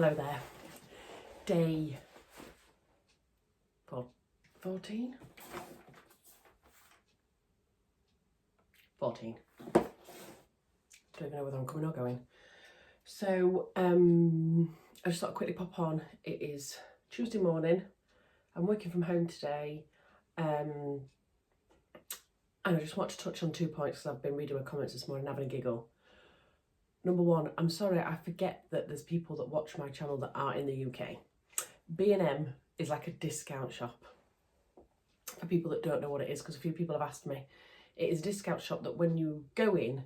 Hello there. Day 14? 14. Don't even know whether I'm coming or going. So, I just thought I'd quickly pop on. It is Tuesday morning. I'm working from home today. And I just want to touch on 2 points because I've been reading my comments this morning and having a giggle. Number one, I'm sorry, I forget that there's people that watch my channel that are in the UK. B&M is like a discount shop. For people that don't know what it is, because a few people have asked me, it is a discount shop that when you go in,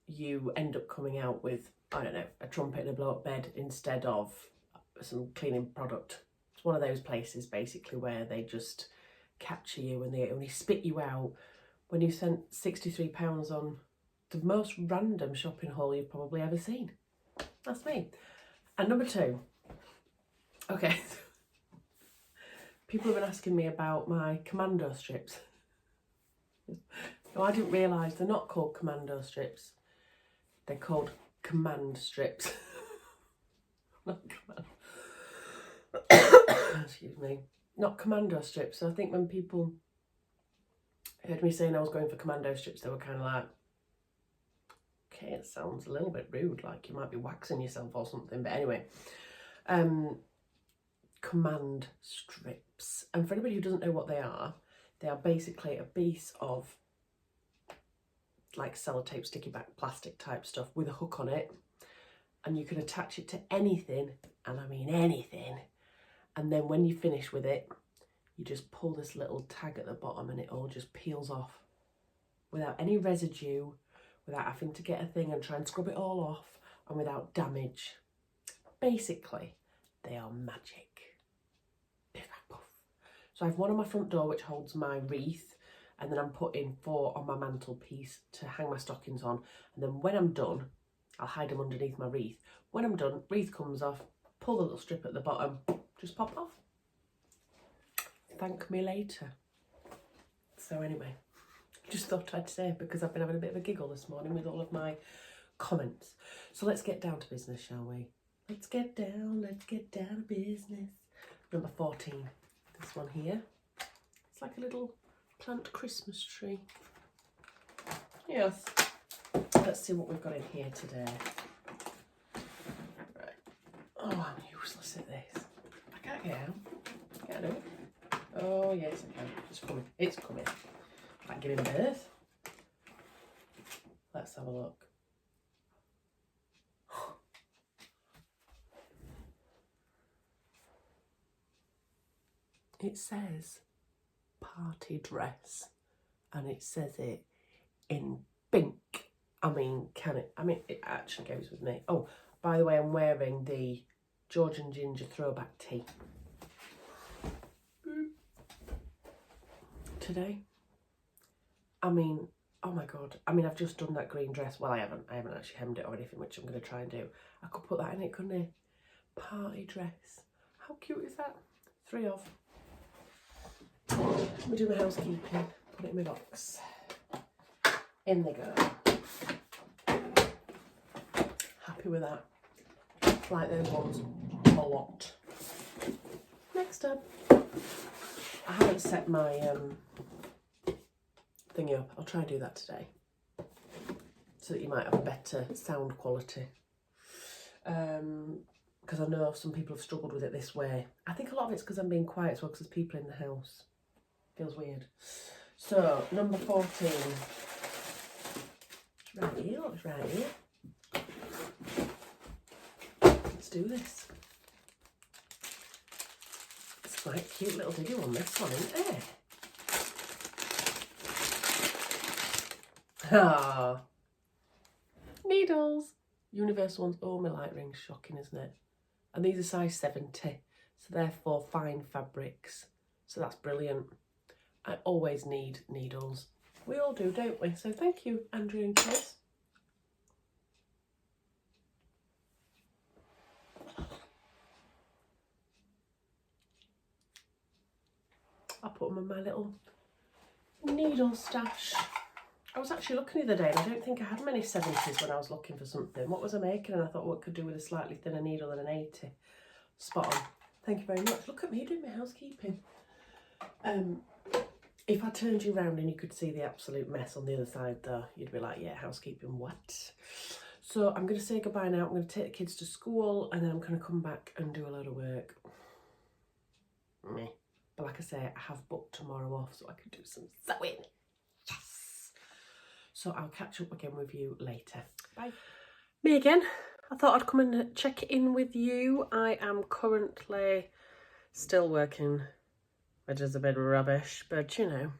you end up coming out with, I don't know, a trumpet and a blow-up bed instead of some cleaning product. It's one of those places basically where they just capture you and they only spit you out when you spent £63 on the most random shopping haul you've probably ever seen. That's me. And number two, okay, people have been asking me about my commando strips. No, I didn't realise they're not called commando strips. They're called command strips. Not command. Excuse me. Not commando strips. So I think when people heard me saying I was going for commando strips, they were kind of like, okay, it sounds a little bit rude, like you might be waxing yourself or something. But anyway, command strips. And for anybody who doesn't know what they are basically a piece of like sellotape, sticky back, plastic type stuff with a hook on it. And you can attach it to anything, and I mean anything. And then when you finish with it, you just pull this little tag at the bottom and it all just peels off without any residue, without having to get a thing and try and scrub it all off, and without damage. Basically, they are magic. Piff and puff. So I have one on my front door which holds my wreath, and then I'm putting 4 on my mantelpiece to hang my stockings on. And then when I'm done, I'll hide them underneath my wreath. When I'm done, wreath comes off, pull the little strip at the bottom, just pop it off. Thank me later. So anyway, just thought I'd say, because I've been having a bit of a giggle this morning with all of my comments. So let's get down to business, shall we? Let's get down to business. Number 14, this one here. It's like a little plant Christmas tree. Yes. Let's see what we've got in here today. Right. Oh, I'm useless at this. I can't get out. Can I do it? Oh, yes, I can. It's coming. It's coming. Like giving birth. Let's have a look. It says party dress, and it says it in pink. I mean, can it? I mean, it actually goes with me. Oh, by the way, I'm wearing the Georgian Ginger throwback tee today. I mean, oh my God. I mean, I've just done that green dress. Well, I haven't actually hemmed it or anything, which I'm going to try and do. I could put that in it, couldn't I? Party dress. How cute is that? 3 of. We'll do my housekeeping. Put it in my box. In they go. Happy with that. Like those ones a lot. Next up, I haven't set my thingy up. I'll try and do that today, so that you might have a better sound quality. Because I know some people have struggled with it this way. I think a lot of it's because I'm being quiet as well, because there's people in the house. Feels weird. So number 14. It's right here. It's right here. Let's do this. It's quite a cute little diggy one, this one, isn't it? Ah, needles. Universal ones. Oh, my light ring's shocking, isn't it? And these are size 70, so therefore fine fabrics. So that's brilliant. I always need needles. We all do, don't we? So thank you, Andrew and Chris. I'll put them in my little needle stash. I was actually looking the other day and I don't think I had many 70s when I was looking for something. What was I making? And I thought, what could do with a slightly thinner needle than an 80? Spot on. Thank you very much. Look at me doing my housekeeping. If I turned you around and you could see the absolute mess on the other side though, you'd be like, yeah, housekeeping, what? So I'm going to say goodbye now. I'm going to take the kids to school and then I'm going to come back and do a load of work. Meh. But like I say, I have booked tomorrow off so I can do some sewing. Yes! So I'll catch up again with you later. Bye. Me again. I thought I'd come and check in with you. I am currently still working, which is a bit rubbish, but you know,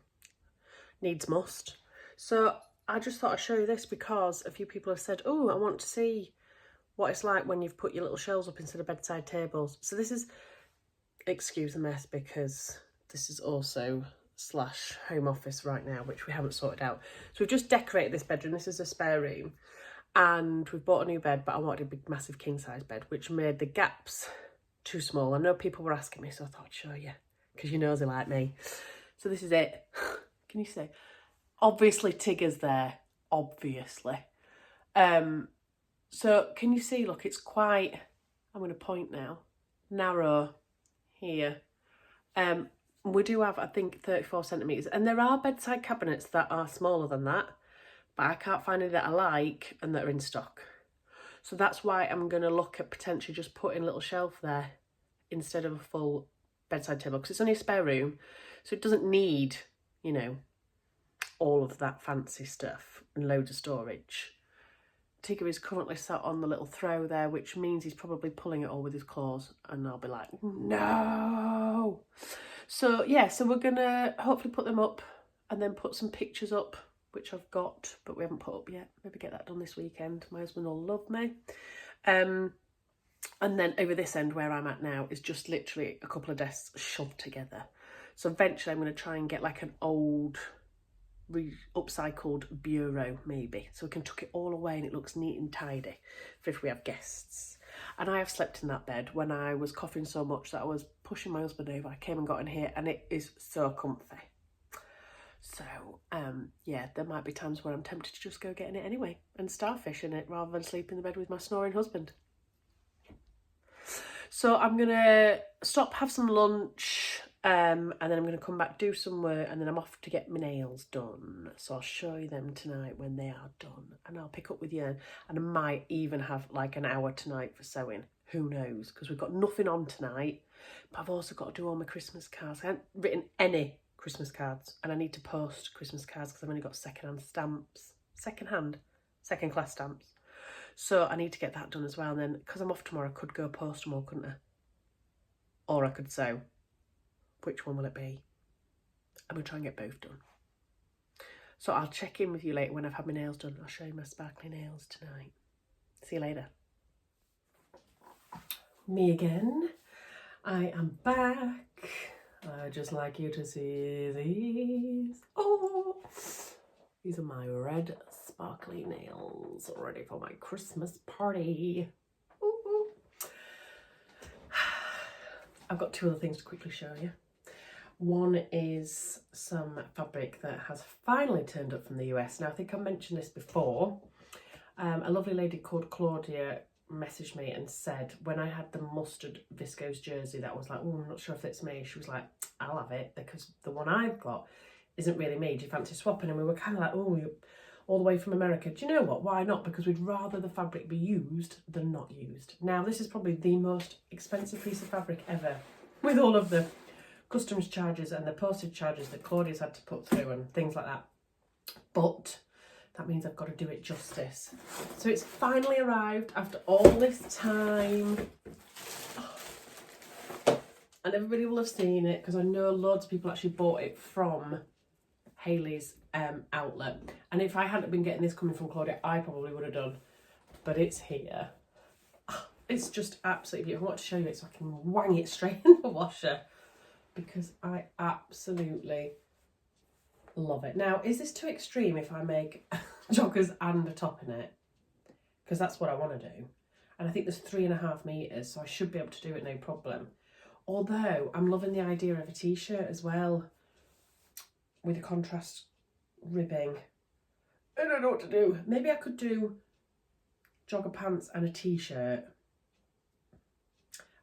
needs must. So I just thought I'd show you this because a few people have said, oh, I want to see what it's like when you've put your little shelves up instead of bedside tables. So this is, excuse the mess, because this is also / home office right now, which we haven't sorted out. So we've just decorated this bedroom. This is a spare room. And we've bought a new bed, but I wanted a big, massive king-size bed, which made the gaps too small. I know people were asking me, so I thought I'd show you, because you nosy like me. So this is it. Can you see? Obviously, Tigger's there. Obviously. So can you see, look, it's quite, I'm going to point now, narrow here. We do have, I think, 34 centimetres. And there are bedside cabinets that are smaller than that, but I can't find any that I like and that are in stock. So that's why I'm going to look at potentially just putting a little shelf there instead of a full bedside table, because it's only a spare room, so it doesn't need, you know, all of that fancy stuff and loads of storage. Tigger is currently sat on the little throw there, which means he's probably pulling it all with his claws, and I'll be like, no. So yeah, so we're going to hopefully put them up and then put some pictures up, which I've got, but we haven't put up yet. Maybe get that done this weekend. My husband will love me. And then over this end where I'm at now is just literally a couple of desks shoved together. So eventually I'm going to try and get like an old upcycled bureau maybe, so we can tuck it all away and it looks neat and tidy for if we have guests. And I have slept in that bed when I was coughing so much that I was pushing my husband over. I came and got in here and it is so comfy. So, yeah, there might be times where I'm tempted to just go get in it anyway and starfish in it rather than sleep in the bed with my snoring husband. So I'm going to stop, have some lunch, and then I'm going to come back, do some work, and then I'm off to get my nails done. So I'll show you them tonight when they are done, and I'll pick up with you. And I might even have like an hour tonight for sewing. Who knows? Because we've got nothing on tonight, but I've also got to do all my Christmas cards. I haven't written any Christmas cards, and I need to post Christmas cards because I've only got second class stamps. So I need to get that done as well. And then because I'm off tomorrow, I could go post them all, couldn't I? Or I could sew. Which one will it be? I'm going to try and get both done. So I'll check in with you later when I've had my nails done. I'll show you my sparkly nails tonight. See you later. Me again. I am back. I'd just like you to see these. Oh, these are my red sparkly nails, ready for my Christmas party. Ooh. I've got two other things to quickly show you. One is some fabric that has finally turned up from the US. Now, I think I mentioned this before. A lovely lady called Claudia messaged me and said when I had the mustard viscose jersey that I was like, oh, I'm not sure if it's me. She was like, I'll have it because the one I've got isn't really me. Do you fancy swapping? And we were kind of like, oh, you're all the way from America. Do you know what? Why not? Because we'd rather the fabric be used than not used. Now, this is probably the most expensive piece of fabric ever, with all of the customs charges and the postage charges that Claudia's had to put through and things like that. But that means I've got to do it justice. So it's finally arrived after all this time. And everybody will have seen it because I know loads of people actually bought it from Hayley's outlet. And if I hadn't been getting this coming from Claudia, I probably would have done. But it's here. It's just absolutely beautiful. I want to show you it so I can wang it straight in the washer because I absolutely love it. Now, is this too extreme if I make joggers and a top in it? Because that's what I want to do. And I think there's 3.5 meters, so I should be able to do it no problem. Although I'm loving the idea of a t-shirt as well with a contrast ribbing. I don't know what to do. Maybe I could do jogger pants and a t-shirt.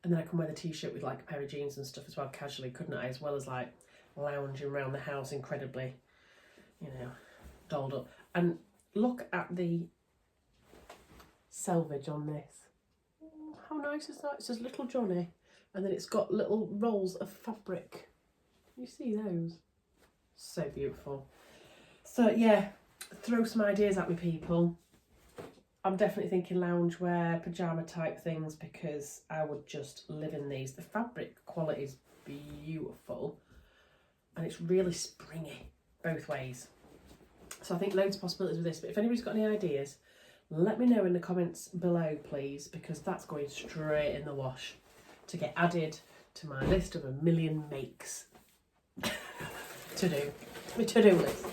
And then I can wear the t-shirt with like a pair of jeans and stuff as well, casually, couldn't I? As well as like lounging around the house incredibly, you know, dolled up. And look at the selvage on this. Oh, how nice is that? It says Little Johnny. And then it's got little rolls of fabric. Can you see those? So beautiful. So yeah, throw some ideas at me, people. I'm definitely thinking loungewear, pyjama type things, because I would just live in these. The fabric quality is beautiful and it's really springy both ways. So I think loads of possibilities with this, but if anybody's got any ideas, let me know in the comments below, please, because that's going straight in the wash to get added to my list of 1,000,000 makes to do. My to-do list.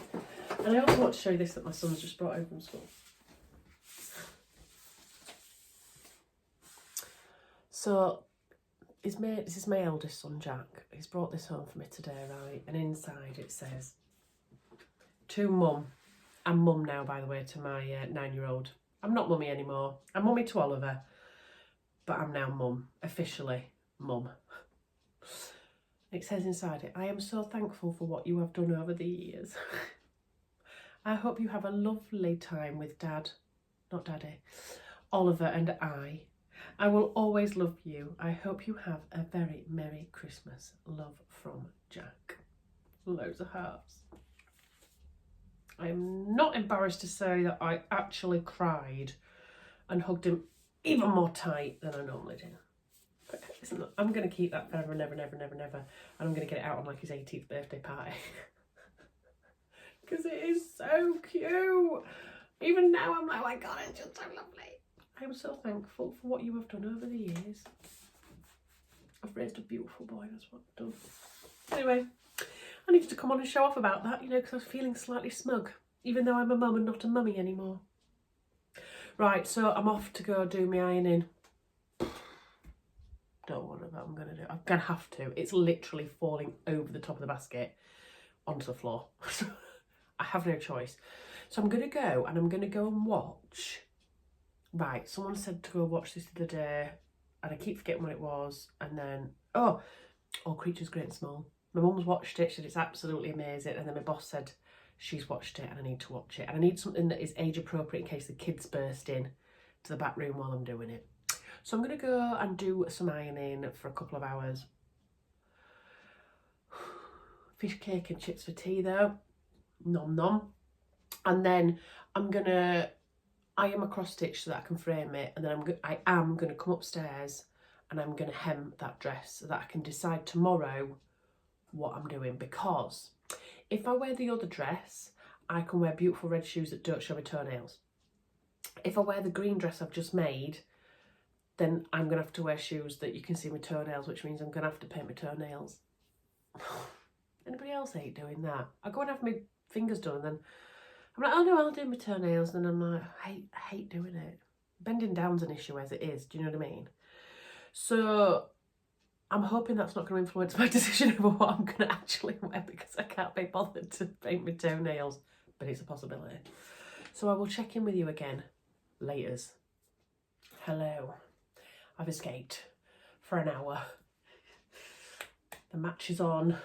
And I also want to show you this that my son's just brought home from school. So this is my eldest son, Jack. He's brought this home for me today, right? And inside it says, to Mum. I'm Mum now, by the way, to my 9-year-old. I'm not Mummy anymore. I'm Mummy to Oliver. But I'm now Mum. Officially Mum. It says inside it, I am so thankful for what you have done over the years. I hope you have a lovely time with Dad, not Daddy, Oliver and I. I will always love you. I hope you have a very Merry Christmas. Love from Jack. Loads of hearts. I am not embarrassed to say that I actually cried and hugged him even more tight than I normally do. But I'm going to keep that forever and ever and ever and ever and ever. And I'm going to get it out on like his 18th birthday party. Because it is so cute. Even now I'm like, oh my God, it's just so lovely. I am so thankful for what you have done over the years. I've raised a beautiful boy, that's what I've done. Anyway, I needed to come on and show off about that, you know, because I was feeling slightly smug, even though I'm a mum and not a mummy anymore. Right, so I'm off to go do my ironing. Don't know what I'm going to do. I'm going to have to. It's literally falling over the top of the basket onto the floor. I have no choice. So I'm going to go and I'm going to go and watch. Right, someone said to go watch this the other day and I keep forgetting what it was. And then, All Creatures Great and Small. My mum's watched it, she said it's absolutely amazing. And then my boss said she's watched it and I need to watch it. And I need something that is age appropriate in case the kids burst in to the back room while I'm doing it. So I'm going to go and do some ironing for a couple of hours. Fish cake and chips for tea though. Nom nom. And then I'm going to iron my cross stitch so that I can frame it. And then I am going to come upstairs and I'm going to hem that dress so that I can decide tomorrow what I'm doing. Because if I wear the other dress, I can wear beautiful red shoes that don't show my toenails. If I wear the green dress I've just made, then I'm going to have to wear shoes that you can see my toenails, which means I'm going to have to paint my toenails. Anybody else hate doing that? I go and have my fingers done and then I'm like, oh no, I'll do my toenails. And I'm like, I hate doing it. Bending down's an issue as it is, do you know what I mean? So I'm hoping that's not going to influence my decision over what I'm going to actually wear because I can't be bothered to paint my toenails, but it's a possibility. So I will check in with you again laters. Hello. I've escaped for an hour. The match is on.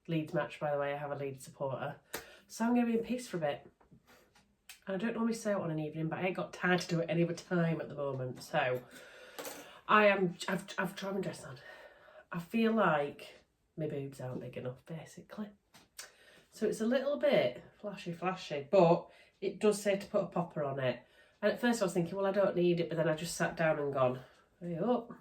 Leeds match, by the way. I have a Leeds supporter. So I'm going to be in peace for a bit. And I don't normally say it on an evening, but I ain't got time to do it any other time at the moment. So I've tried my dress on. I feel like my boobs aren't big enough, basically. So it's a little bit flashy, but it does say to put a popper on it. And at first I was thinking, well, I don't need it, but then I just sat down and gone, hey up.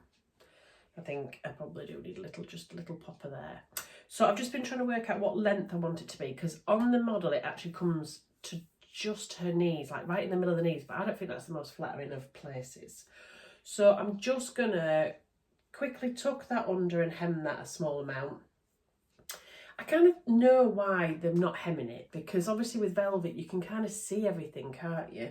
I think I probably do need just a little popper there. So I've just been trying to work out what length I want it to be, because on the model it actually comes to just her knees, like right in the middle of the knees, but I don't think that's the most flattering of places. So I'm just gonna quickly tuck that under and hem that a small amount. I kind of know why they're not hemming it, because obviously with velvet you can kind of see everything, can't you?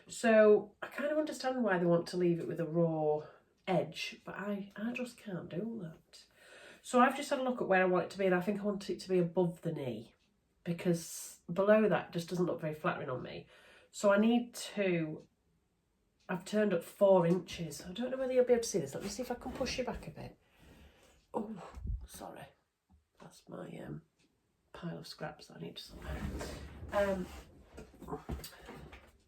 So I kind of understand why they want to leave it with a raw edge, but I just can't do that. So I've just had a look at where I want it to be, and I think I want it to be above the knee, because below that just doesn't look very flattering on me. So I need to, I've turned up 4 inches. I don't know whether you'll be able to see this. Let me see if I can push you back a bit. Oh, sorry. That's my pile of scraps that I need to sort out.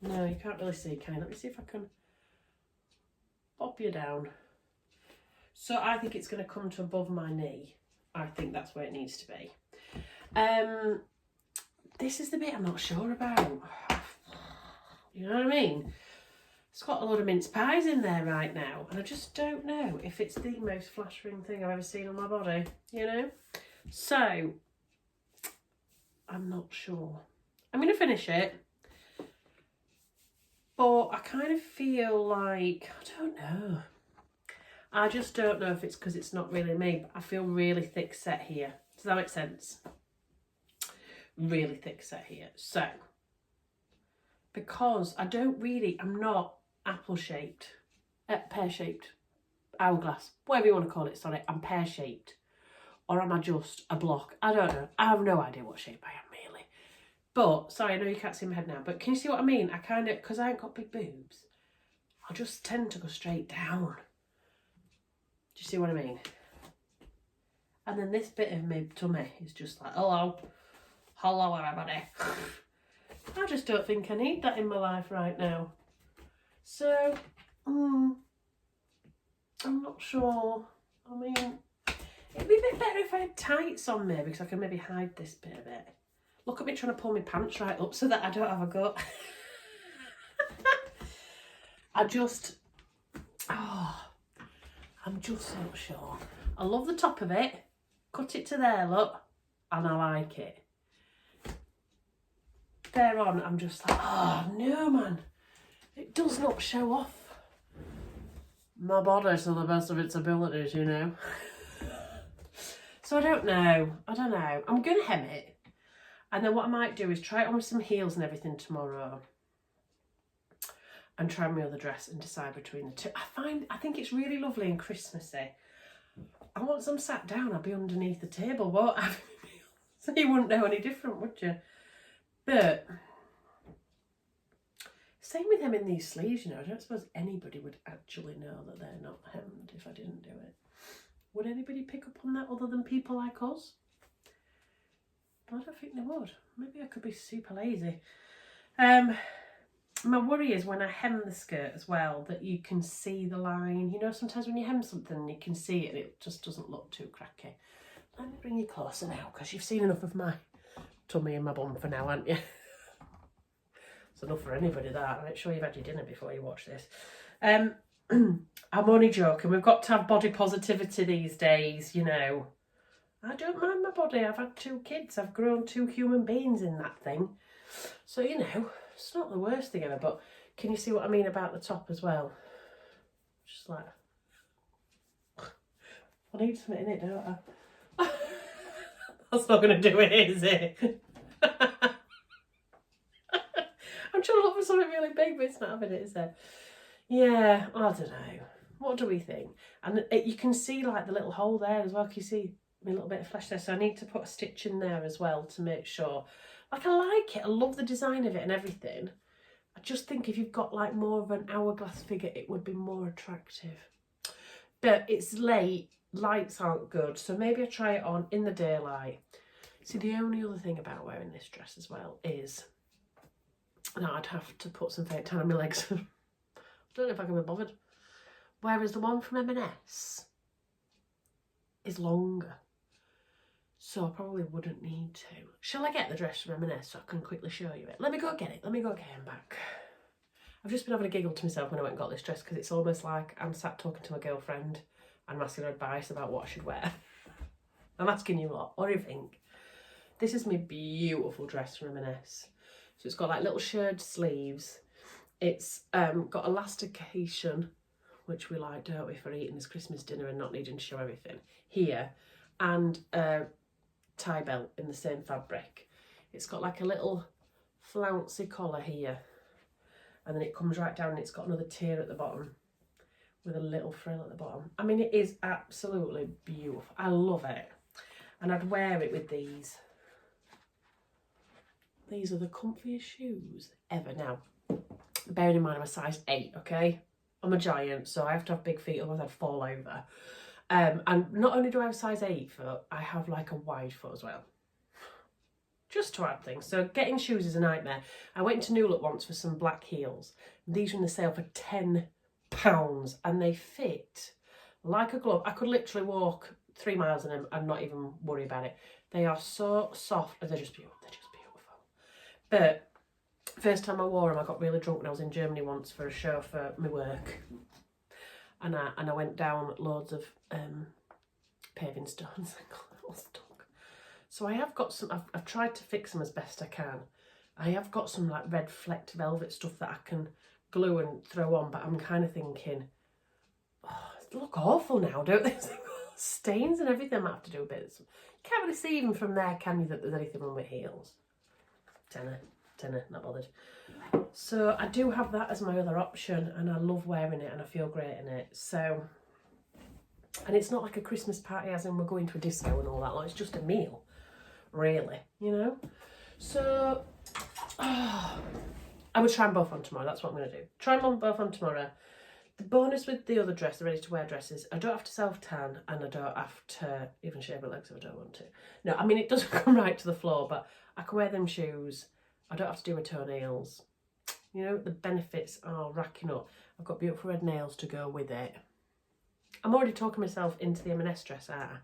No, you can't really see, can you? Let me see if I can pop you down. So I think it's going to come to above my knee. I think that's where it needs to be. This is the bit I'm not sure about. You know what I mean? It's got a lot of mince pies in there right now, and I just don't know if it's the most flattering thing I've ever seen on my body, you know? So, I'm not sure. I'm going to finish it, but I kind of feel like, I don't know. I just don't know if it's because it's not really me, but I feel really thick set here. Does that make sense? Really thick set here. So, because I'm not apple shaped, pear shaped, hourglass, whatever you want to call it, sorry, I'm pear shaped. Or am I just a block? I don't know. I have no idea what shape I am really. But, sorry, I know you can't see my head now, but can you see what I mean? I kind of, because I ain't got big boobs, I just tend to go straight down. Do you see what I mean? And then this bit of my tummy is just like, hello everybody. I just don't think I need that in my life right now. So, I'm not sure. I mean, it'd be a bit better if I had tights on me, because I can maybe hide this bit a bit. Look at me trying to pull my pants right up so that I don't have a gut. I'm just not sure. I love the top of it. Cut it to there, look. And I like it. There on, I'm just like, oh no man. It does not show off my body to the best of its abilities, you know. So I don't know. I'm going to hem it. And then what I might do is try it on with some heels and everything tomorrow. And try my other dress and decide between the two. I think it's really lovely and Christmassy. And once I'm sat down, I'll be underneath the table, won't I? So you wouldn't know any different, would you? But same with hemming these sleeves, you know. I don't suppose anybody would actually know that they're not hemmed if I didn't do it. Would anybody pick up on that other than people like us? I don't think they would. Maybe I could be super lazy. My worry is when I hem the skirt as well, that you can see the line. You know, sometimes when you hem something, you can see it and it just doesn't look too cracky. Let me bring you closer now, because you've seen enough of my tummy and my bum for now, haven't you? It's enough for anybody, that. Make sure you've had your dinner before you watch this. I'm only joking. We've got to have body positivity these days, you know. I don't mind my body. I've had 2 kids. I've grown 2 human beings in that thing. So, you know, it's not the worst thing ever. But can you see what I mean about the top as well? Just like, I need something in it, don't I? That's not going to do it, is it? I'm trying to look for something really big, but it's not having it, is it? Yeah, I don't know. What do we think? And you can see like the little hole there as well. Can you see a little bit of flesh there? So I need to put a stitch in there as well to make sure. Like, I like it. I love the design of it and everything. I just think if you've got like more of an hourglass figure, it would be more attractive. But it's late. Lights aren't good. So maybe I try it on in the daylight. See, the only other thing about wearing this dress as well is that I'd have to put some fake tan on my legs. I don't know if I can be bothered. Whereas the one from M&S is longer. So I probably wouldn't need to. Shall I get the dress from M&S so I can quickly show you it? Let me go get it. Let me go get it back. I've just been having a giggle to myself when I went and got this dress, because it's almost like I'm sat talking to my girlfriend and I'm asking her advice about what I should wear. I'm asking you what do you think? This is my beautiful dress from M&S. So it's got like little shirred sleeves. It's got elastication, which we like, don't we, for eating this Christmas dinner and not needing to show everything, here, and a tie belt in the same fabric. It's got like a little flouncy collar here, and then it comes right down and it's got another tier at the bottom with a little frill at the bottom. I mean, it is absolutely beautiful. I love it. And I'd wear it with these. these are the comfiest shoes ever. Now, bearing in mind I'm a size 8, okay? I'm a giant, so I have to have big feet, otherwise I'd fall over. And not only do I have a size 8 foot, I have like a wide foot as well. Just to add things. So getting shoes is a nightmare. I went to New Look once for some black heels. These were in the sale for £10 and they fit like a glove. I could literally walk 3 miles in them and not even worry about it. They are so soft. They're just beautiful. They're just beautiful. But first time I wore them, I got really drunk when I was in Germany once for a show for my work. And I went down loads of paving stones. I got a little stuck. So I have got some, I've tried to fix them as best I can. I have got some like red flecked velvet stuff that I can glue and throw on, but I'm kind of thinking, oh, they look awful now, don't they? Stains and everything. I might have to do a bit. You can't really see even from there, can you, that there's anything wrong with heels? Tenner, not bothered. So I do have that as my other option, and I love wearing it and I feel great in it. So, and it's not like a Christmas party as in we're going to a disco and all that, like it's just a meal, really, you know? So, I would try them both on tomorrow. That's what I'm going to do. Try them both on tomorrow. The bonus with the other dress, the ready-to-wear dresses, I don't have to self-tan and I don't have to even shave my legs if I don't want to. No, I mean, it doesn't come right to the floor, but I can wear them shoes. I don't have to do my toenails. You know, the benefits are racking up. I've got beautiful red nails to go with it. I'm already talking myself into the M&S dress, aren't I?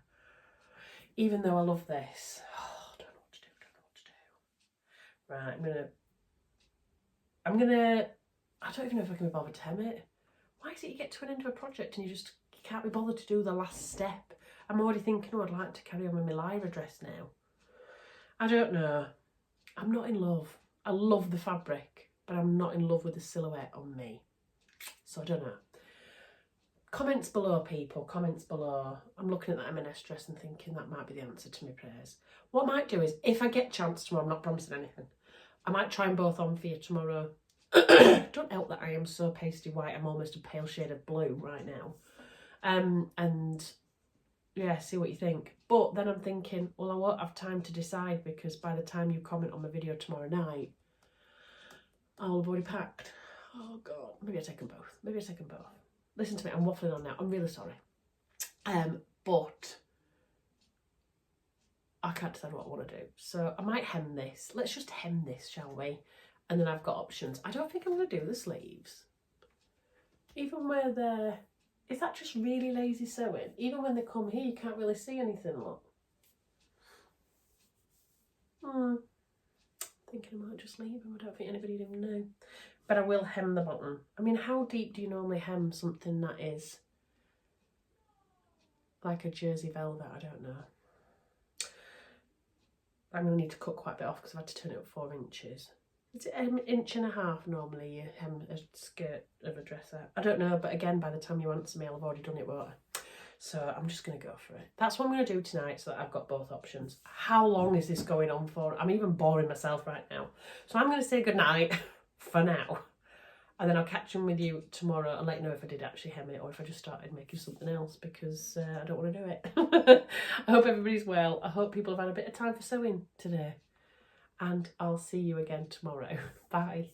Even though I love this. Oh, I don't know what to do, Right, I don't even know if I can be bothered to hem it. Why is it you get to an end of a project and you can't be bothered to do the last step? I'm already thinking, oh, I'd like to carry on with my Lyra dress now. I don't know. I'm not in love. I love the fabric, but I'm not in love with the silhouette on me. So I don't know. Comments below, people. Comments below. I'm looking at that M&S dress and thinking that might be the answer to my prayers. What I might do is, if I get a chance tomorrow, I'm not promising anything, I might try them both on for you tomorrow. Don't help that I am so pasty white. I'm almost a pale shade of blue right now. And yeah, see what you think. But then I'm thinking, well, I won't have time to decide because by the time you comment on my video tomorrow night, I'll have already packed. Oh God, maybe I take them both. Listen to me, I'm waffling on now. I'm really sorry. But I can't decide what I want to do. So I might hem this. Let's just hem this, shall we? And then I've got options. I don't think I'm going to do the sleeves. Even where they're... Is that just really lazy sewing? Even when they come here, you can't really see anything, look. Thinking I might just leave them. I don't think anybody would even know. But I will hem the bottom. I mean, how deep do you normally hem something that is like a jersey velvet? I don't know. I'm going to need to cut quite a bit off because I've had to turn it up 4 inches. Is it an 1.5 inches normally you hem a skirt of a dress out? I don't know, but again, by the time you answer me, I'll have already done it, won't I? So I'm just going to go for it. That's what I'm going to do tonight so that I've got both options. How long is this going on for? I'm even boring myself right now. So I'm going to say goodnight for now. And then I'll catch up with you tomorrow and let you know if I did actually hem it or if I just started making something else because I don't want to do it. I hope everybody's well. I hope people have had a bit of time for sewing today. And I'll see you again tomorrow. Bye.